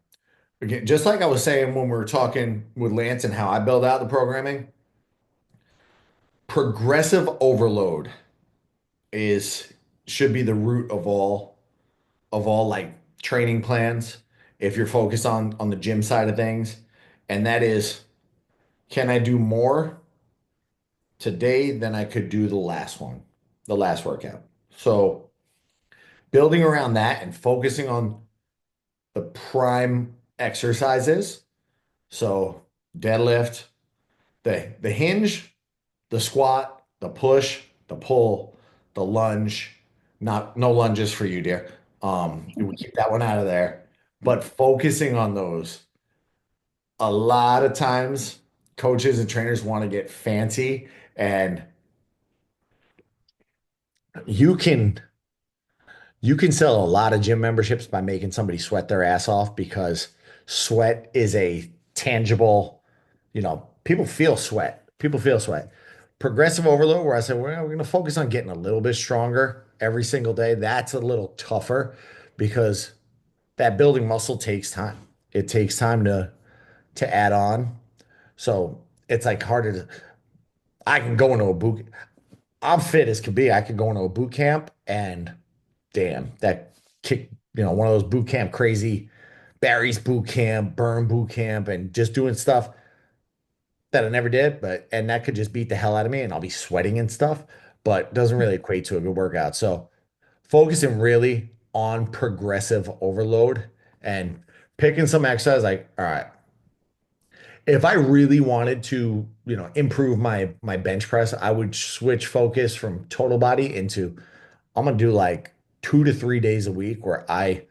Again, just like I was saying when we were talking with Lance and how I build out the programming, progressive overload is should be the root of all like training plans if you're focused on the gym side of things. And that is, can I do more today than I could do the last workout? So building around that and focusing on the prime exercises. So deadlift, the hinge, the squat, the push, the pull, the lunge. Not no lunges for you, dear. We keep that one out of there. But focusing on those, a lot of times coaches and trainers want to get fancy and you can you can sell a lot of gym memberships by making somebody sweat their ass off because sweat is a tangible, people feel sweat. People feel sweat. Progressive overload, where I said, we're going to focus on getting a little bit stronger every single day. That's a little tougher because that building muscle takes time. It takes time to add on. So it's like harder to, I can go into a boot. I'm fit as could be. I could go into a boot camp and damn, that kick, one of those boot camp crazy Barry's boot camp, burn boot camp, and just doing stuff that I never did, and that could just beat the hell out of me and I'll be sweating and stuff, but doesn't really equate to a good workout. So focusing really on progressive overload and picking some exercise like, all right, if I really wanted to, improve my bench press, I would switch focus from total body into I'm gonna do like 2 to 3 days a week where I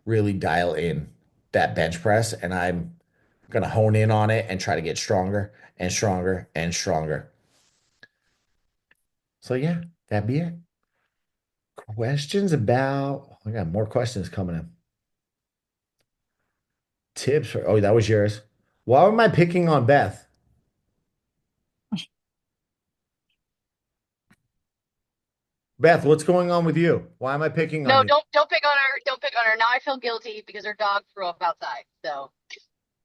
really dial in that bench press and I'm gonna hone in on it and try to get stronger and stronger and stronger. So yeah, that'd be it. Questions about, I got more questions coming in. Tips for, oh, that was yours. Why am I picking on Beth? Beth, what's going on with you? Why am I picking No, on you? don't pick on her. Don't pick on her. Now I feel guilty because her dog threw up outside. So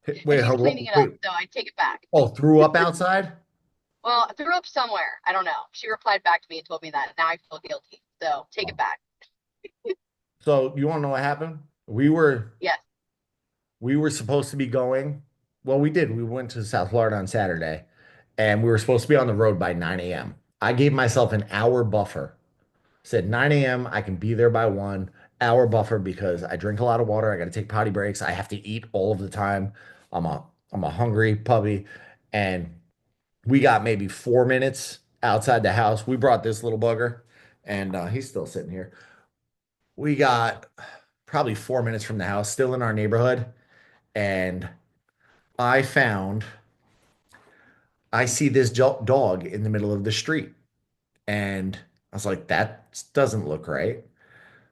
and Wait, she's cleaning it up. wait. So I take it back. Oh, threw up outside? Well, I threw up somewhere. I don't know. She replied back to me and told me that. Now I feel guilty. So take it back. So you want to know what happened? We were Yes. we were supposed to be going. Well, we did. We went to South Florida on Saturday, and we were supposed to be on the road by 9 a.m. I gave myself an hour buffer. Said 9 a.m. I can be there by 1 hour buffer because I drink a lot of water. I got to take potty breaks. I have to eat all of the time. I'm a hungry puppy, and we got maybe 4 minutes outside the house. We brought this little bugger, and he's still sitting here. We got probably 4 minutes from the house, still in our neighborhood, and I found I see this dog in the middle of the street, and I was like, that doesn't look right.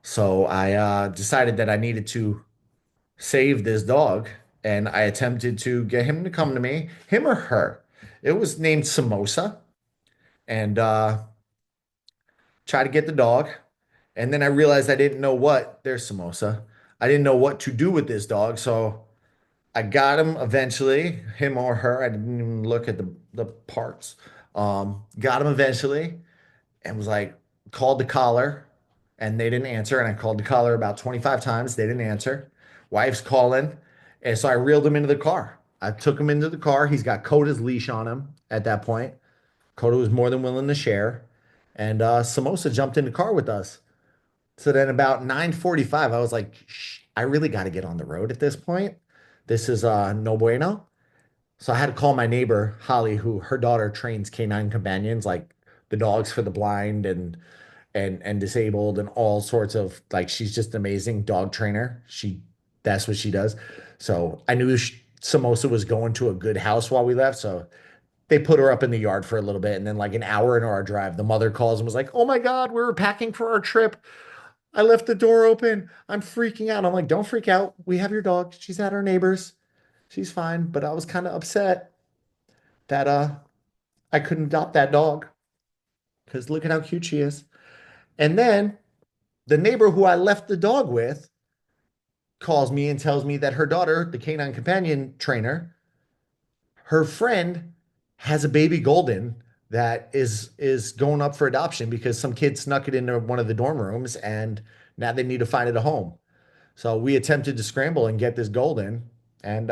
So I decided that I needed to save this dog, and I attempted to get him to come to me, him or her. It was named Samosa, and try to get the dog. And then I realized I didn't know what, there's Samosa. I didn't know what to do with this dog. So I got him eventually, him or her. I didn't even look at the parts. Got him eventually and was like, called the collar and they didn't answer. And I called the collar about 25 times. They didn't answer. Wife's calling. And so I reeled him into the car. I took him into the car. He's got Coda's leash on him at that point. Coda was more than willing to share. And Samosa jumped in the car with us. So then about 9:45, I was like, Shh, I really got to get on the road at this point. This is no bueno. So I had to call my neighbor, Holly, who her daughter trains canine companions, like the dogs for the blind and disabled and all sorts of like she's just an amazing dog trainer. That's what she does. So I knew Samosa was going to a good house while we left. So they put her up in the yard for a little bit. And then like an hour into our drive, the mother calls and was like, "Oh my God, we were packing for our trip. I left the door open. I'm freaking out." I'm like, "Don't freak out. We have your dog. She's at our neighbor's. She's fine." But I was kind of upset that I couldn't adopt that dog because look at how cute she is. And then the neighbor who I left the dog with calls me and tells me that her daughter, the canine companion trainer, her friend has a baby golden that is going up for adoption because some kid snuck it into one of the dorm rooms and now they need to find it a home. So we attempted to scramble and get this golden and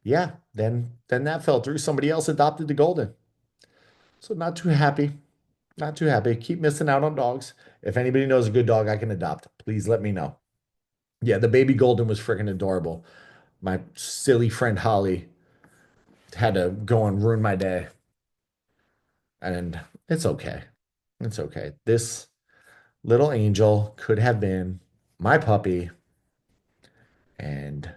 yeah, then that fell through. Somebody else adopted the golden. So not too happy. Not too happy. Keep missing out on dogs. If anybody knows a good dog I can adopt, please let me know. Yeah, the baby golden was freaking adorable. My silly friend Holly had to go and ruin my day. And it's okay. It's okay. This little angel could have been my puppy and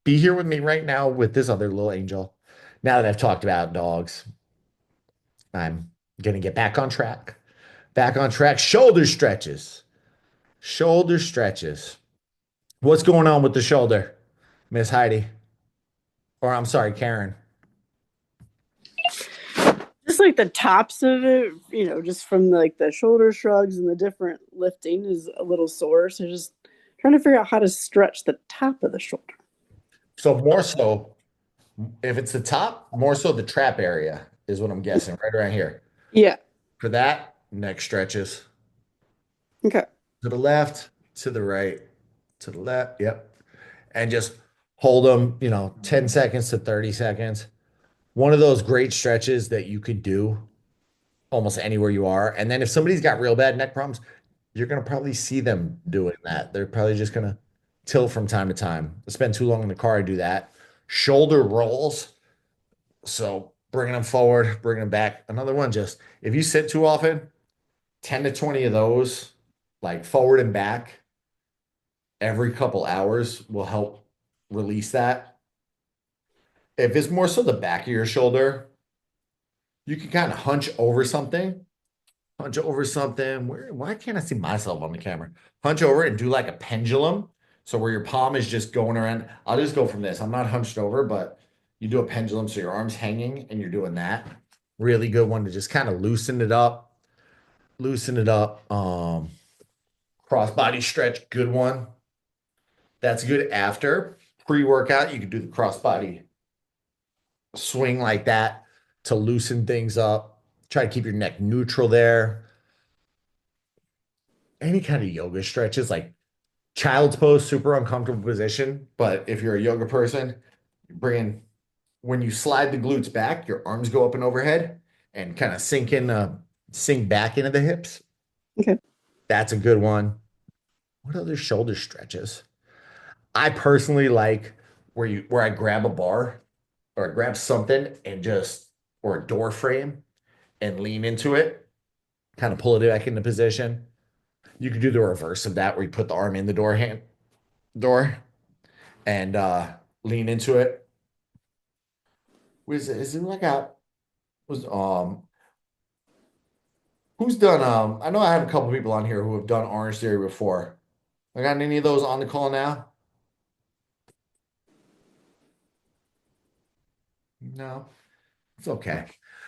be here with me right now with this other little angel. Now that I've talked about dogs, I'm going to get back on track. Back on track. Shoulder stretches. Shoulder stretches. What's going on with the shoulder, Miss Heidi? Or I'm sorry, Karen. Just like the tops of it, just from like the shoulder shrugs and the different lifting is a little sore. So just trying to figure out how to stretch the top of the shoulder. So more so, if it's the top, more so the trap area is what I'm guessing, right around here. Yeah. For that, neck stretches. Okay. To the left, to the right, to the left. Yep. And just hold them, 10 seconds to 30 seconds. One of those great stretches that you could do almost anywhere you are. And then if somebody's got real bad neck problems, you're going to probably see them doing that. They're probably just going to tilt from time to time. I spend too long in the car, I do that. Shoulder rolls. So bringing them forward, bringing them back. Another one, just if you sit too often, 10 to 20 of those, like forward and back, every couple hours will help release that. If it's more so the back of your shoulder, you can kind of hunch over something. Hunch over something. Why can't I see myself on the camera? Hunch over and do like a pendulum. So where your palm is just going around. I'll just go from this. I'm not hunched over, but you do a pendulum so your arm's hanging and you're doing that. Really good one to just kind of loosen it up. Loosen it up. Cross body stretch, good one. That's good after pre-workout. You can do the cross body swing like that to loosen things up. Try to keep your neck neutral there. Any kind of yoga stretches, like child's pose, super uncomfortable position. But if you're a yoga person, when you slide the glutes back, your arms go up and overhead and kind of sink back into the hips. Okay. That's a good one. What other shoulder stretches? I personally like where I grab a bar or I grab something and or a door frame and lean into it, kind of pull it back into position. You could do the reverse of that where you put the arm in the door and lean into it. Is it like who's done I know I have a couple people on here who have done Orange Theory before. I got any of those on the call now? No, it's okay.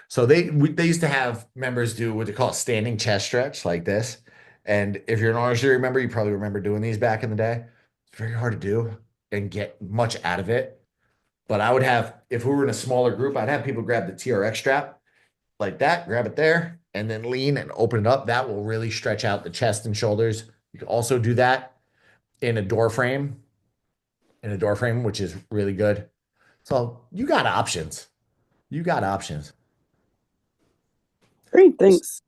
So they used to have members do what they call a standing chest stretch like this. And if you're an Orange Theory member, you probably remember doing these back in the day. It's very hard to do and get much out of it. But I would have, if we were in a smaller group, I'd have people grab the TRX strap like that, grab it there, and then lean and open it up. That will really stretch out the chest and shoulders. You can also do that in a door frame, which is really good. So you got options. You got options. Great, thanks.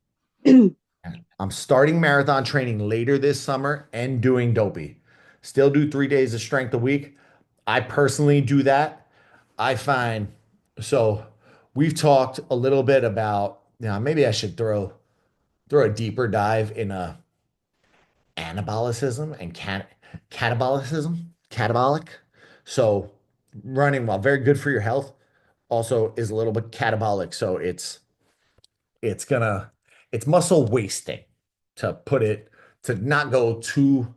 I'm starting marathon training later this summer and doing dopey. Still do 3 days of strength a week. I personally do that. I find so we've talked a little bit about, maybe I should throw a deeper dive in anabolicism and catabolic. So running, while very good for your health, also is a little bit catabolic. So it's gonna it's muscle wasting, to put it, to not go too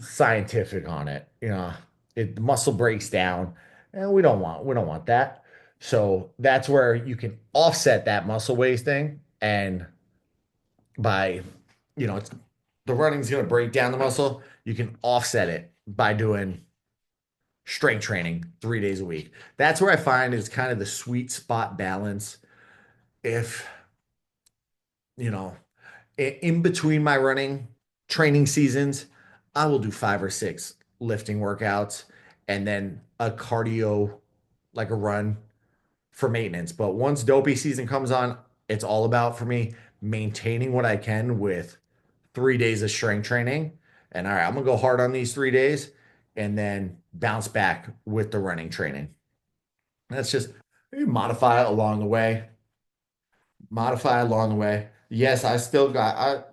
scientific on it. The muscle breaks down, and we don't want that. So that's where you can offset that muscle wasting, and by it's the running's going to break down the muscle. You can offset it by doing strength training 3 days a week. That's where I find is kind of the sweet spot balance. If you know in between my running training seasons, I will do 5 or 6 lifting workouts and then a cardio, like a run, for maintenance. But once dopey season comes on, it's all about, for me, maintaining what I can with 3 days of strength training. And all right, I'm gonna go hard on these 3 days and then bounce back with the running training. That's just, you modify along the way. Modify along the way. Yes, I still got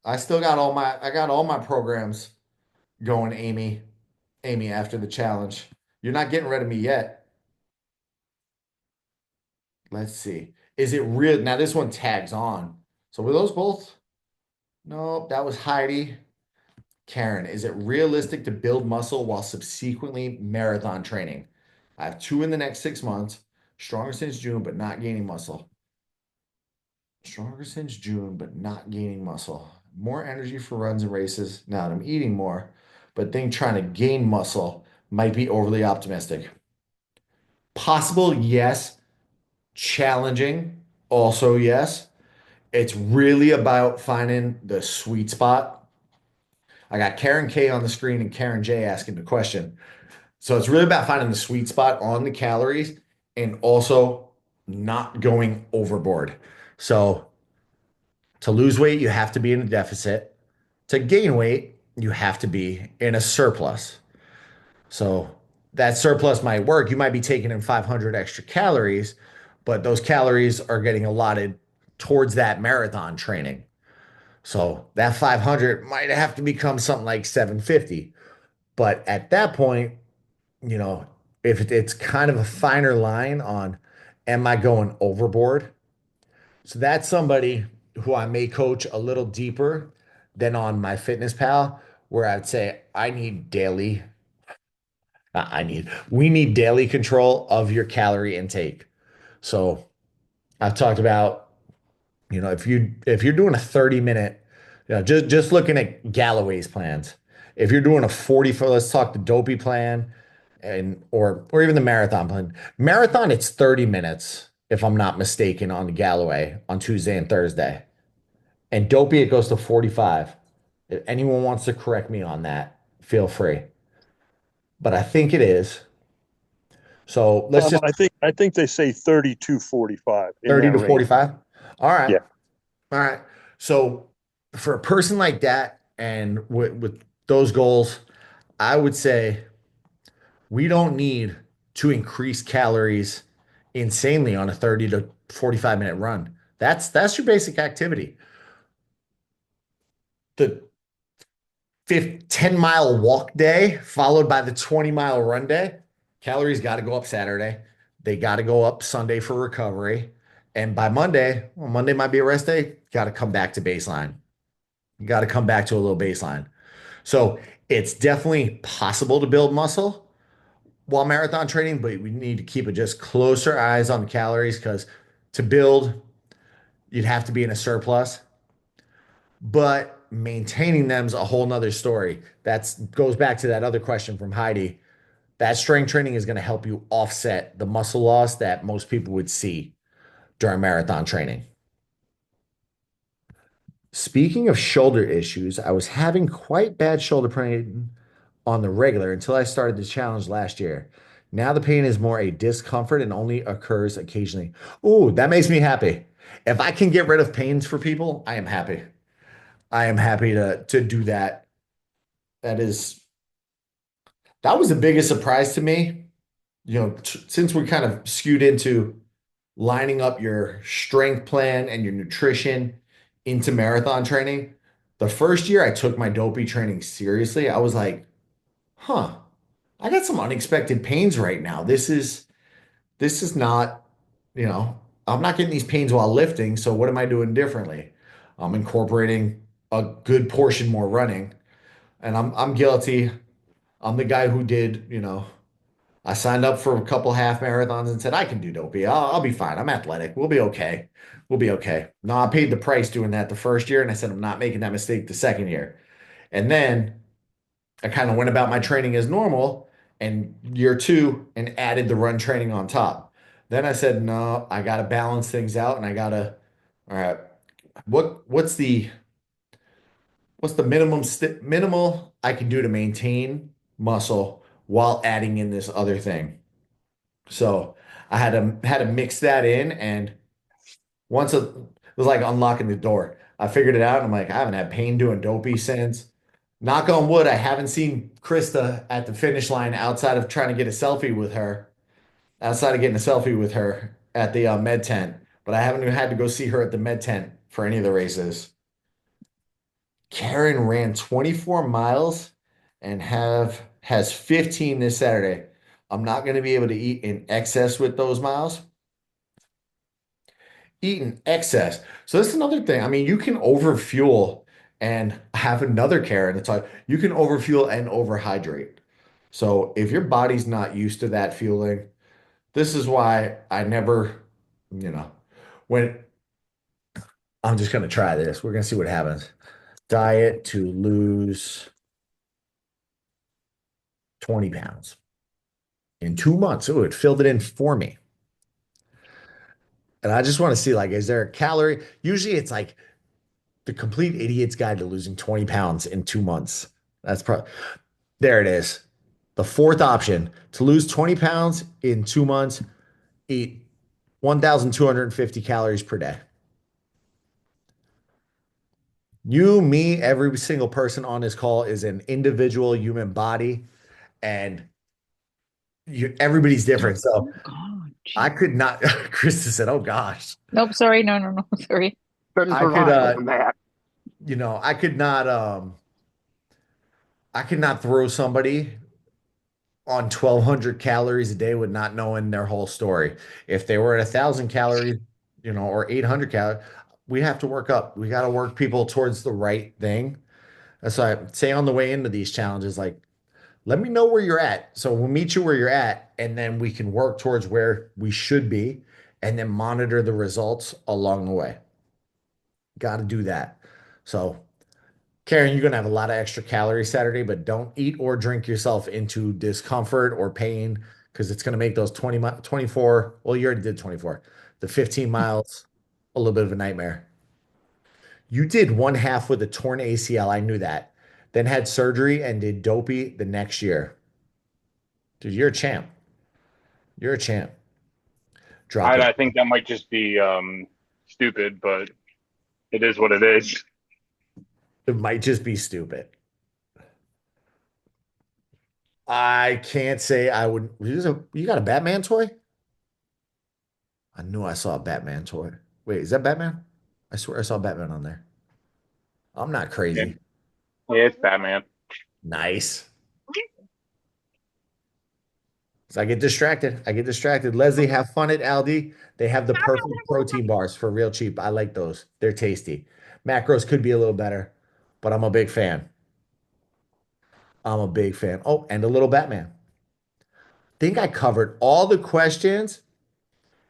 all my programs going, Amy. Amy, after the challenge. You're not getting rid of me yet. Let's see. Is it real? Now this one tags on. So were those both? No, that was Heidi. Karen, is it realistic to build muscle while subsequently marathon training? I have 2 in the next 6 months. Stronger since June, but not gaining muscle. Stronger since June, but not gaining muscle. More energy for runs and races now that I'm eating more, but think trying to gain muscle might be overly optimistic. Possible, yes. Challenging, also, yes. It's really about finding the sweet spot. I got Karen K on the screen and Karen J asking the question. So it's really about finding the sweet spot on the calories and also not going overboard. So to lose weight, you have to be in a deficit. To gain weight, you have to be in a surplus. So that surplus might work. You might be taking in 500 extra calories, but those calories are getting allotted towards that marathon training. So that 500 might have to become something like 750. But at that point, you know, if it's kind of a finer line on, am I going overboard? So that's somebody who I may coach a little deeper than on my Fitness Pal, where I'd say we need daily control of your calorie intake. So I've talked about, if you're doing a 30-minute, just looking at Galloway's plans. If you're doing a 40 for, let's talk the dopey plan, and or even the marathon plan. Marathon, it's 30 minutes, if I'm not mistaken, on the Galloway on Tuesday and Thursday. And dopey, it goes to 45. If anyone wants to correct me on that, feel free. But I think it is. So let's just I think they say 32:45. 30 to 45. All right. Yeah. All right. So for a person like that and with those goals, I would say we don't need to increase calories insanely on a 30 to 45-minute run. That's your basic activity. The 10-mile walk day followed by the 20-mile run day, calories got to go up Saturday. They got to go up Sunday for recovery. And by Monday, well, Monday might be a rest day, got to come back to baseline. You got to come back to a little baseline. So it's definitely possible to build muscle while marathon training, but we need to keep it just closer eyes on the calories, because to build, you'd have to be in a surplus. But maintaining them is a whole nother story. That goes back to that other question from Heidi. That strength training is going to help you offset the muscle loss that most people would see during marathon training. Speaking of shoulder issues, I was having quite bad shoulder pain on the regular until I started the challenge last year. Now the pain is more a discomfort and only occurs occasionally. Ooh, that makes me happy. If I can get rid of pains for people, I am happy. I am happy to do that. That is that was the biggest surprise to me. Since we kind of skewed into lining up your strength plan and your nutrition into marathon training, the first year I took my dopey training seriously, I was like, huh, I got some unexpected pains right now. This is not, I'm not getting these pains while lifting, so what am I doing differently? I'm incorporating a good portion more running, and I'm guilty. I'm the guy who did, I signed up for a couple half marathons and said I can do dopey. I'll be fine. I'm athletic. We'll be okay. We'll be okay. No, I paid the price doing that the first year, and I said I'm not making that mistake the second year. And then I kind of went about my training as normal and year two and added the run training on top. Then I said, no, I got to balance things out and I got to, all right, what's the minimal I can do to maintain muscle while adding in this other thing? So I had to mix that in, and it was like unlocking the door. I figured it out, and I'm like, I haven't had pain doing dopey since. Knock on wood, I haven't seen Krista at the finish line outside of trying to get a selfie with her, outside of getting a selfie with her at the med tent. But I haven't even had to go see her at the med tent for any of the races. Karen ran 24 miles and has 15 this Saturday. I'm not going to be able to eat in excess with those miles. Eat in excess. So that's another thing. I mean, you can overfuel and have another Karen. It's like you can overfuel and overhydrate. So if your body's not used to that fueling, this is why I never, when I'm just going to try this. We're going to see what happens. Diet to lose 20 pounds in 2 months. Oh, it filled it in for me. And I just want to see, like, is there a calorie? Usually it's like the complete idiot's guide to losing 20 pounds in 2 months. That's probably, there it is. The fourth option to lose 20 pounds in 2 months, eat 1,250 calories per day. You, me, every single person on this call is an individual human body, and everybody's different. So God, I could not. Krista said, "Oh gosh." nope, sorry, no, sorry. Couldn't I could, survive on that. I could not. I could not throw somebody on 1,200 calories a day with not knowing their whole story. If they were at 1,000 calories, or 800 calories, we have to work up. We got to work people towards the right thing. That's why I say on the way into these challenges, like, let me know where you're at. So we'll meet you where you're at, and then we can work towards where we should be, and then monitor the results along the way. Got to do that. So, Karen, you're going to have a lot of extra calories Saturday, but don't eat or drink yourself into discomfort or pain because it's going to make those 24, well, you already did 24, the 15 miles, a little bit of a nightmare. You did one half with a torn ACL. I knew that. Then had surgery and did dopey the next year. Dude, you're a champ. You're a champ. Drop I it. think that might just be stupid, but it is what it is. It might just be stupid. I can't say I would. You got a Batman toy? I knew I saw a Batman toy. Wait, is that Batman? I swear I saw Batman on there. I'm not crazy. Yeah, it's Batman. Nice. So I get distracted. Leslie, have fun at Aldi. They have the perfect protein bars for real cheap. I like those. They're tasty. Macros could be a little better, but I'm a big fan. I'm a big fan. Oh, and a little Batman. Think I covered all the questions.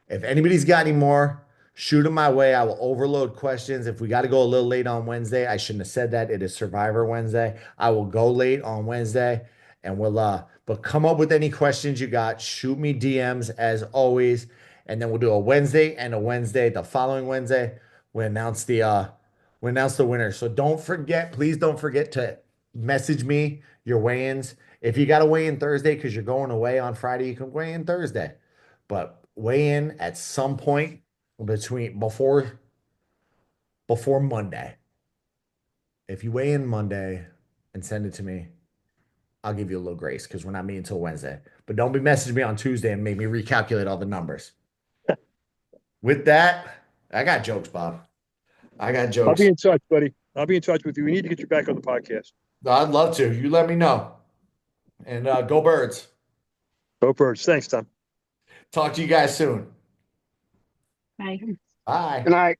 If anybody's got any more, shoot them my way. I will overload questions. If we got to go a little late on Wednesday, I shouldn't have said that. It is Survivor Wednesday. I will go late on Wednesday, and but come up with any questions you got. Shoot me DMs as always, and then we'll do a Wednesday and a Wednesday. The following Wednesday, we announce the winner. So don't forget, please don't forget to message me your weigh-ins. If you got to weigh in Thursday because you're going away on Friday, you can weigh in Thursday, but weigh in at some point before Monday. If you weigh in Monday and send it to me, I'll give you a little grace because we're not meeting until Wednesday. But don't be messaging me on Tuesday and make me recalculate all the numbers. With that, I got jokes, Bob. I got I'll jokes. be in touch, buddy. I'll be in touch with you. We need to get you back on the podcast. I'd love to. You let me know. And go Birds. Go Birds. Thanks, Tom. Talk to you guys soon. Bye. Bye. Good night.